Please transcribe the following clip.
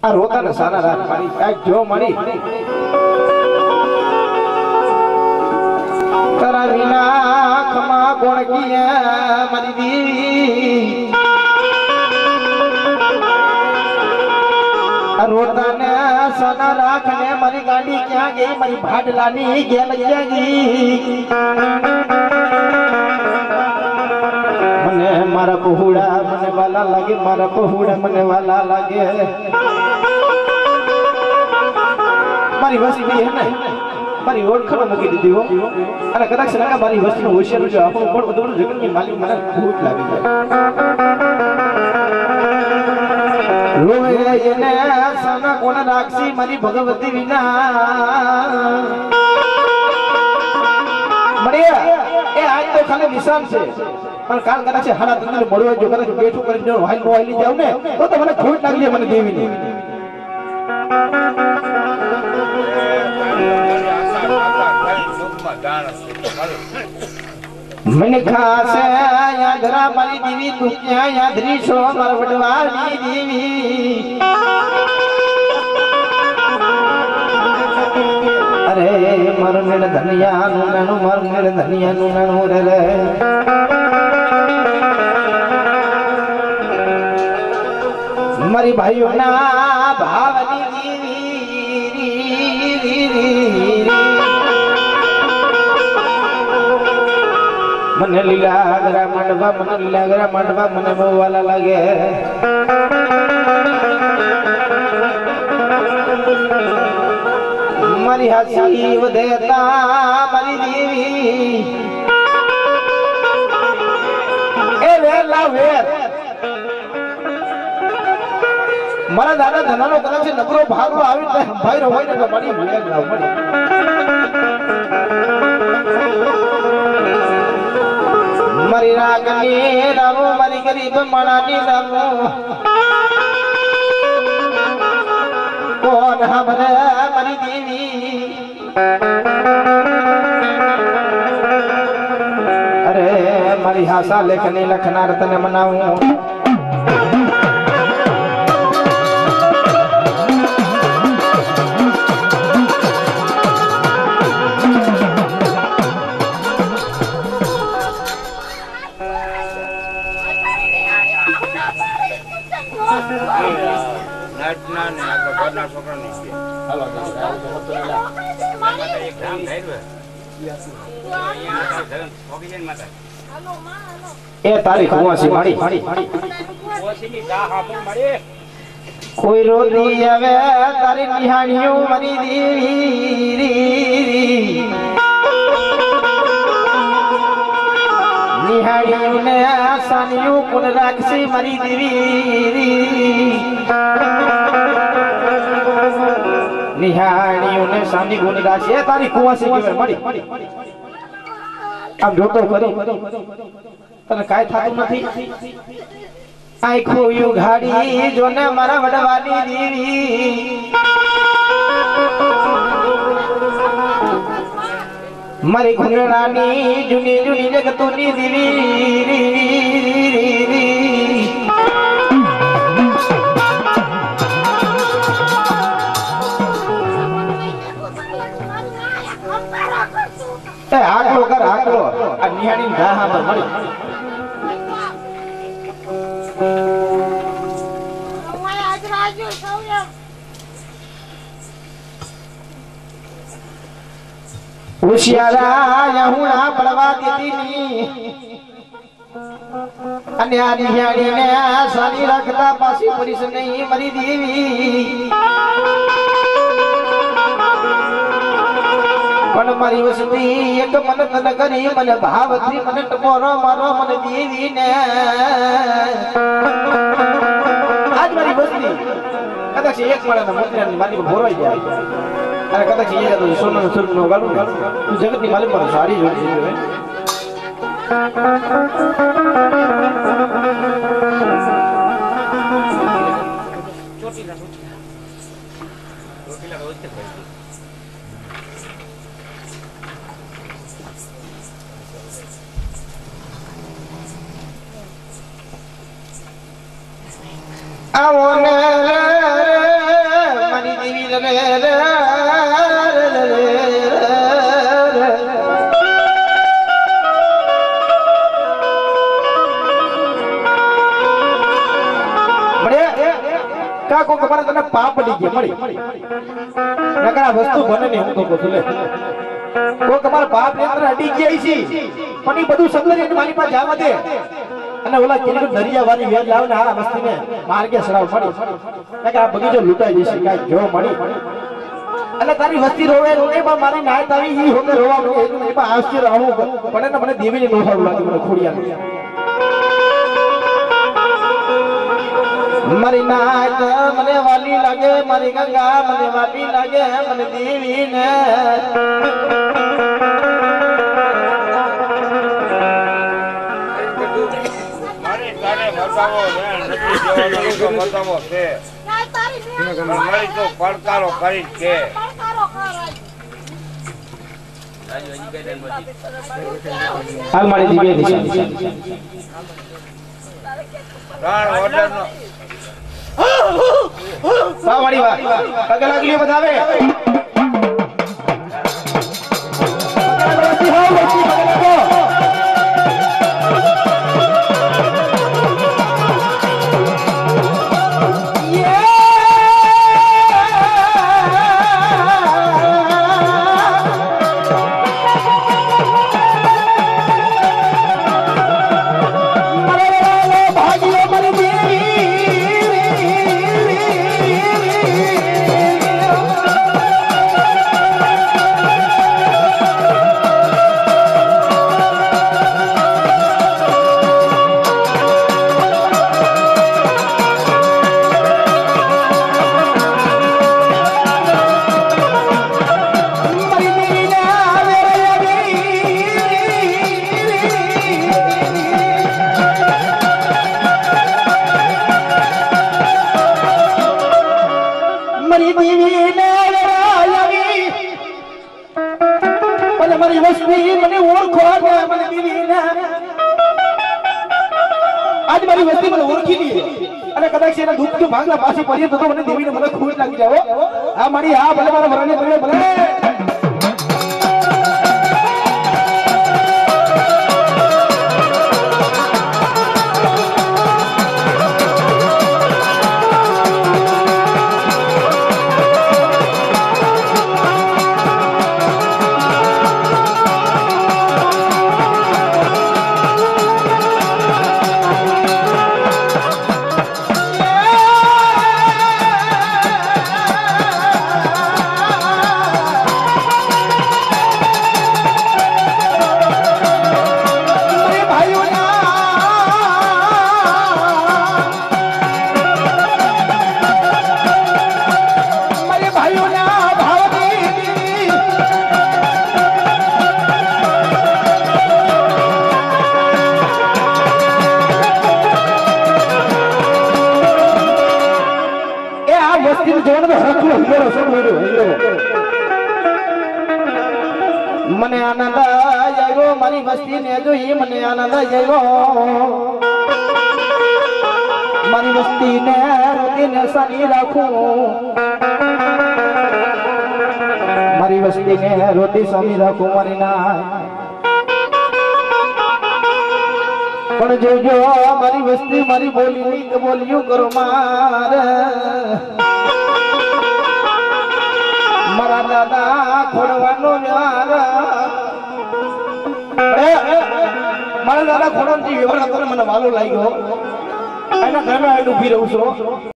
આ રોતા ને સારા રાખ મારી કાંઈક જો મારી તારા વિના ખમા કોણ કીએ મારી દેવી આ રોતા ને સારા રાખ ને મારી ગાડી ક્યાં ગઈ મારી ભાડલાની ગેલ ક્યાં ગઈ મને મારા પહોળા મને વાલા લાગે મારા પહોળા મને વાલા લાગે મારી વસ્તી હે ને મારી ઓળખાણ મૂકી દીધી હો અને કદાચ ના મારી વસ્તીનો હોશિયાર જો આપણું પણ બધું જગતની માલિક મને ભૂખ લાગી જાય રોવે એને સાના કોણ રાખશી મારી ભગવતી વિના મળ્યા એ આજ તો ખાલી નિશાન છે પણ કાલ કદાચ હારા તમને મળવા જો કદાચ બેઠું કરીને વાહી જાવ ને તો મને ખોટ લાગી જાય મને દેવીની મને ખાસે યાદરા મારી દેવી તું ક્યાં યાદરી છો માર વડવાની દેવી અરે મારું મેળ ધનિયાનું નાનું મારું મેળ ધનિયાનું નાનું રે મારી ભાઈઓના ભાવની દેવી મને લીલા ગરા માંડવા મને બહુ વાલા લાગે મારી હાસી વધેતા મારી દેવી એ વેલા વેર મારા દાદા ધનાનો કદાચ નબળો ભાગો આવી ભાઈ રો હોય ને તો મારી વેર લાવ મળી મારી રાગની રામો મારી ગરીબ મણાની રામો કોણ હમરે મારી દેવી અરે મારી હાસા લેખની લખનાર તને મનાવું એ તારી કુવાસી માડી કોઈ રોદી આવે તારી નિહાણીઓ મારી દેવી નિહાણીઓ ને આસાનીઓ કોણ રાખશે મારી દેવી નિહાણીઓ ને સાની ગુણ રાખશે તારી કુવાસી કહેવાય માડી આમ જોતો કરી તને કાઈ થાતું નથી આંખો યુ ઘાડી જોને મારા વડવાની દેવી મારી ઘુંઘરાની જૂની જૂની જગતોની દેવી એ આકલો કર આકલો આ નિહાળી ઘા હા પર મળી હોશિયારા યહુણા પડવા દીધી અને આ નિહાળીને સાની રાખતા પાછી પડીશ નહીં મરી દેવી પણ મારી વસ્તી એક મન તન કરી મને ભાવથી મને ટપોરો મારો મને દેવી ને આજ મારી વસ્તી કદાચ એક મળે મુદ્રા મારી ભોરાઈ જાય અને કદાચ એ તો સોનાનો સુર નો ગાલું તું જગતની માલિક પર સારી જોડી છે ચોટીલા રોજતે ભાઈ આવોને કાકો કમારે તને પાપ પડી ગઈ મળી નકરા વસ્તુ બને ને હું તો કહું લે કો કમાર પાપ ને અંદર અડી ગઈ છે પણ ઈ બધું સગલર એને મારી પાસે જવા દે અને ઓલા કેની દરિયા વાળી વેજ લાવ ને આ મસ્તીને માર્ગે સડાવ મળી નકરા બગીચો લૂંટાઈ જશે કાઈ જો મળી એટલે તારી વસ્તી રોવે રોવે પણ મારી નાયત આવી ઈ હોતે રોવા મને એમાં આશ્ચર્ય આવું પડે ને મને દેવીની નોહાડું લાગે મને ખોડિયા મારી નાયત મને વાલી લાગે મારી ગંગા મને વાલી લાગે મને દેવી ને મારી તારે મતાવો ને નથી જવાનો તો મતાવો છે મારી તો પડકારો કરી કે હાલ મારી દીકરી ત્રણ ઓર્ડર નો વાહ પગ લાગલી બતાવે મારી વસ્તી મને ઓળખો મને દીવીને આજ મારી વસ્તી મને ઓળખી લી અને કદાચ એના દુઃખ કે ભાગલા પાસે પડીએ તો મને દેવીને મને ખોટ લાગી જાવ આ મારી આ ભલે મારા વરાને ભલે ભલે મને આનંદ આવ્યો મારી વસ્તી ને જોઈ મને આનંદ આવ્યો મારી વસ્તી ને રોટીને સારી રાખું મારી વસ્તી ને રોટી સારી રાખું મારી ના પણ જોજો મારી વસ્તી મારી બોલી તો બોલ્યું કરો મારે મારા દાદા ખોડવાનો વ્યવહાર મારા દાદા ખોડવાનો વ્યવહાર હતો મને વાલો લાગ્યો એના ઘરમાં આવીને ઉભી રહું છું